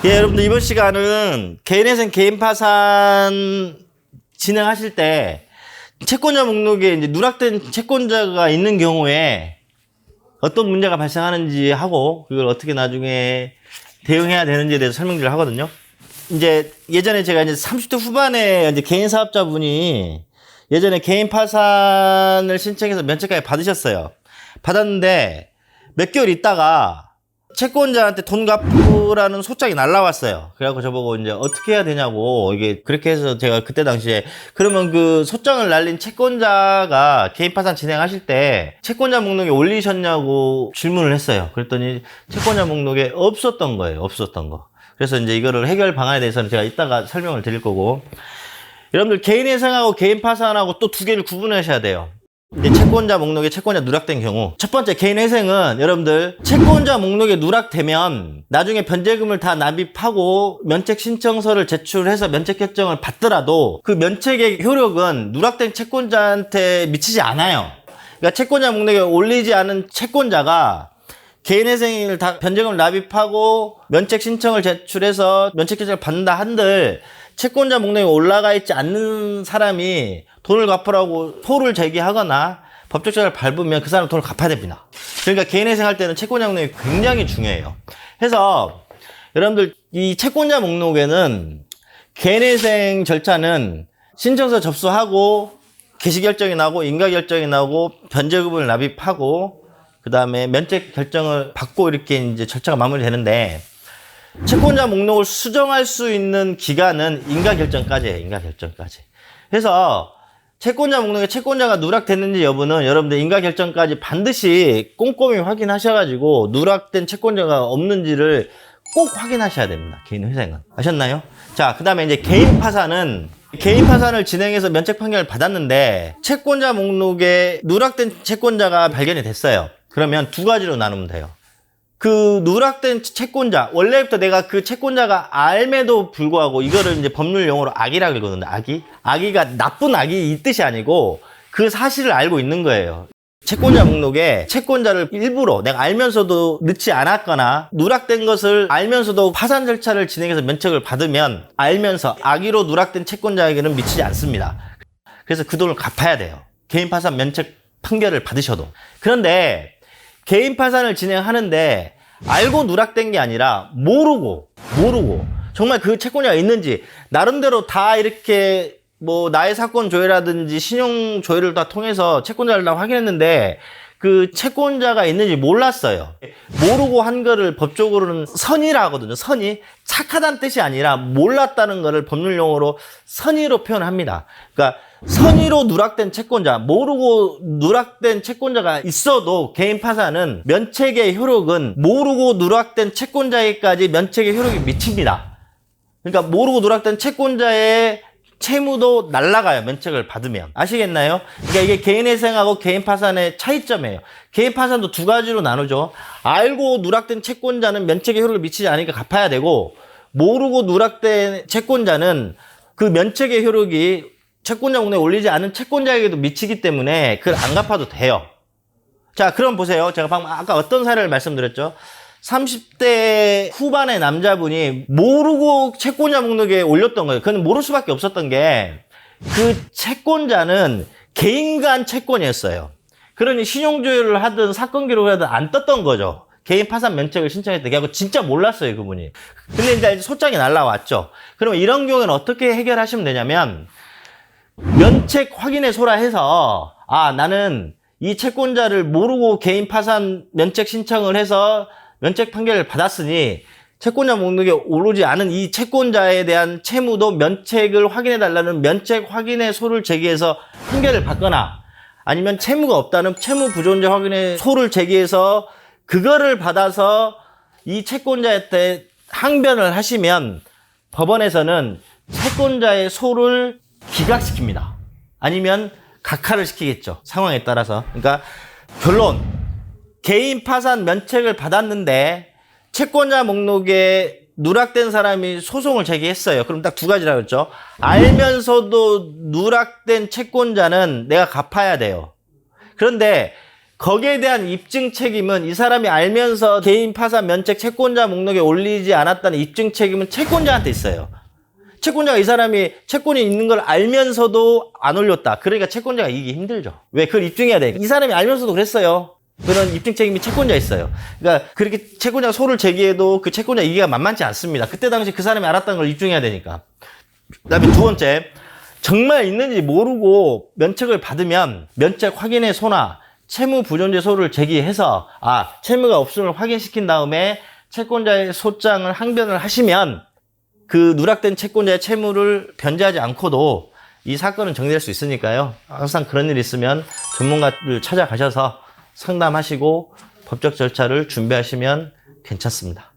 예, 여러분들 이번 시간은 개인회생 개인 파산 진행하실 때 채권자 목록에 이제 누락된 채권자가 있는 경우에 어떤 문제가 발생하는지 하고 그걸 어떻게 나중에 대응해야 되는지에 대해서 설명들을 하거든요. 이제 예전에 제가 이제 30대 후반에 이제 개인 사업자분이 예전에 개인 파산을 신청해서 면책까지 받으셨어요. 받았는데 몇 개월 있다가 채권자한테 돈 갚으라는 소장이 날라왔어요. 그래갖고 저보고 이제 어떻게 해야 되냐고, 이게 그렇게 해서 제가 그때 당시에 그러면 그 소장을 날린 채권자가 개인 파산 진행하실 때 채권자 목록에 올리셨냐고 질문을 했어요. 그랬더니 채권자 목록에 없었던 거예요. 없었던 거. 그래서 이제 이거를 해결 방안에 대해서는 제가 이따가 설명을 드릴 거고, 여러분들 개인 회생하고 개인 파산하고 또 두 개를 구분하셔야 돼요. 이제 채권자 목록에 채권자 누락된 경우, 첫 번째 개인 회생은 여러분들 채권자 목록에 누락되면 나중에 변제금을 다 납입하고 면책 신청서를 제출해서 면책 결정을 받더라도 그 면책의 효력은 누락된 채권자한테 미치지 않아요. 그러니까 채권자 목록에 올리지 않은 채권자가 개인 회생을 다 변제금을 납입하고 면책 신청을 제출해서 면책 결정을 받는다 한들 채권자 목록에 올라가 있지 않는 사람이 돈을 갚으라고 소를 제기하거나 법적 절차를 밟으면 그 사람 돈을 갚아야 됩니다. 그러니까 개인 회생할 때는 채권자 목록이 굉장히 중요해요. 그래서 여러분들 이 채권자 목록에는 개인 회생 절차는 신청서 접수하고 개시 결정이 나고 인가 결정이 나고 변제금을 납입하고 그 다음에 면책 결정을 받고 이렇게 이제 절차가 마무리되는데, 채권자 목록을 수정할 수 있는 기간은 인가 결정까지예요. 인가 결정까지. 그래서 채권자 목록에 채권자가 누락됐는지 여부는 여러분들 인가 결정까지 반드시 꼼꼼히 확인하셔가지고 누락된 채권자가 없는지를 꼭 확인하셔야 됩니다. 개인 회생은. 아셨나요? 자, 그 다음에 이제 개인 파산은 개인 파산을 진행해서 면책 판결을 받았는데 채권자 목록에 누락된 채권자가 발견이 됐어요. 그러면 두 가지로 나누면 돼요. 그 누락된 채권자, 원래부터 내가 그 채권자가 알매도 불구하고 이거를 이제 법률 용어로 악의라고 읽거든요. 악의. 악의가 나쁜 악의 이 뜻이 아니고 그 사실을 알고 있는 거예요. 채권자 목록에 채권자를 일부러 내가 알면서도 넣지 않았거나 누락된 것을 알면서도 파산 절차를 진행해서 면책을 받으면 알면서 악의로 누락된 채권자에게는 미치지 않습니다. 그래서 그 돈을 갚아야 돼요. 개인 파산 면책 판결을 받으셔도. 그런데 개인 파산을 진행하는데 알고 누락된 게 아니라 모르고 정말 그 채권자가 있는지 나름대로 다 이렇게 뭐 나의 사건 조회라든지 신용 조회를 다 통해서 채권자를 다 확인했는데 그 채권자가 있는지 몰랐어요. 모르고 한 거를 법적으로는 선의라 하거든요. 선의. 착하다는 뜻이 아니라 몰랐다는 거를 법률 용어로 선의로 표현합니다. 그러니까 선의로 누락된 채권자, 모르고 누락된 채권자가 있어도 개인 파산은 면책의 효력은 모르고 누락된 채권자에게까지 면책의 효력이 미칩니다. 그러니까 모르고 누락된 채권자의 채무도 날라가요. 면책을 받으면. 아시겠나요? 그러니까 이게 개인 회생하고 개인 파산의 차이점이에요. 개인 파산도 두 가지로 나누죠. 알고 누락된 채권자는 면책의 효력을 미치지 않으니까 갚아야 되고, 모르고 누락된 채권자는 그 면책의 효력이 채권자 목록에 올리지 않은 채권자에게도 미치기 때문에 그걸 안 갚아도 돼요. 자, 그럼 보세요. 제가 방금 아까 어떤 사례를 말씀드렸죠? 30대 후반의 남자분이 모르고 채권자 목록에 올렸던 거예요. 그건 모를 수밖에 없었던 게 그 채권자는 개인 간 채권이었어요. 그러니 신용조회를 하든 사건 기록을 하든 안 떴던 거죠. 개인 파산 면책을 신청했던 게 하고 진짜 몰랐어요, 그분이. 근데 이제 소장이 날라왔죠. 그러면 이런 경우에는 어떻게 해결하시면 되냐면 면책 확인의 소라 해서 나는 이 채권자를 모르고 개인 파산 면책 신청을 해서 면책 판결을 받았으니 채권자 목록에 오르지 않은 이 채권자에 대한 채무도 면책을 확인해달라는 면책 확인의 소를 제기해서 판결을 받거나, 아니면 채무가 없다는 채무 부존재 확인의 소를 제기해서 그거를 받아서 이 채권자한테 항변을 하시면 법원에서는 채권자의 소를 기각시킵니다. 아니면 각하를 시키겠죠. 상황에 따라서. 그러니까 결론, 개인 파산 면책을 받았는데 채권자 목록에 누락된 사람이 소송을 제기했어요. 그럼 딱 두 가지라고 했죠. 알면서도 누락된 채권자는 내가 갚아야 돼요. 그런데 거기에 대한 입증 책임은 이 사람이 알면서 개인 파산 면책 채권자 목록에 올리지 않았다는 입증 책임은 채권자한테 있어요. 채권자가 이 사람이 채권이 있는 걸 알면서도 안 올렸다. 그러니까 채권자가 이기기 힘들죠. 왜? 그걸 입증해야 돼. 이 사람이 알면서도 그랬어요. 그런 입증 책임이 채권자에 있어요. 그러니까 그렇게 채권자가 소를 제기해도 그 채권자 이기가 만만치 않습니다. 그때 당시 그 사람이 알았다는 걸 입증해야 되니까. 그다음에 두 번째, 정말 있는지 모르고 면책을 받으면 면책 확인의 소나 채무 부존재 소를 제기해서 채무가 없음을 확인시킨 다음에 채권자의 소장을 항변을 하시면 그 누락된 채권자의 채무를 변제하지 않고도 이 사건은 정리될 수 있으니까요. 항상 그런 일이 있으면 전문가를 찾아가셔서 상담하시고 법적 절차를 준비하시면 괜찮습니다.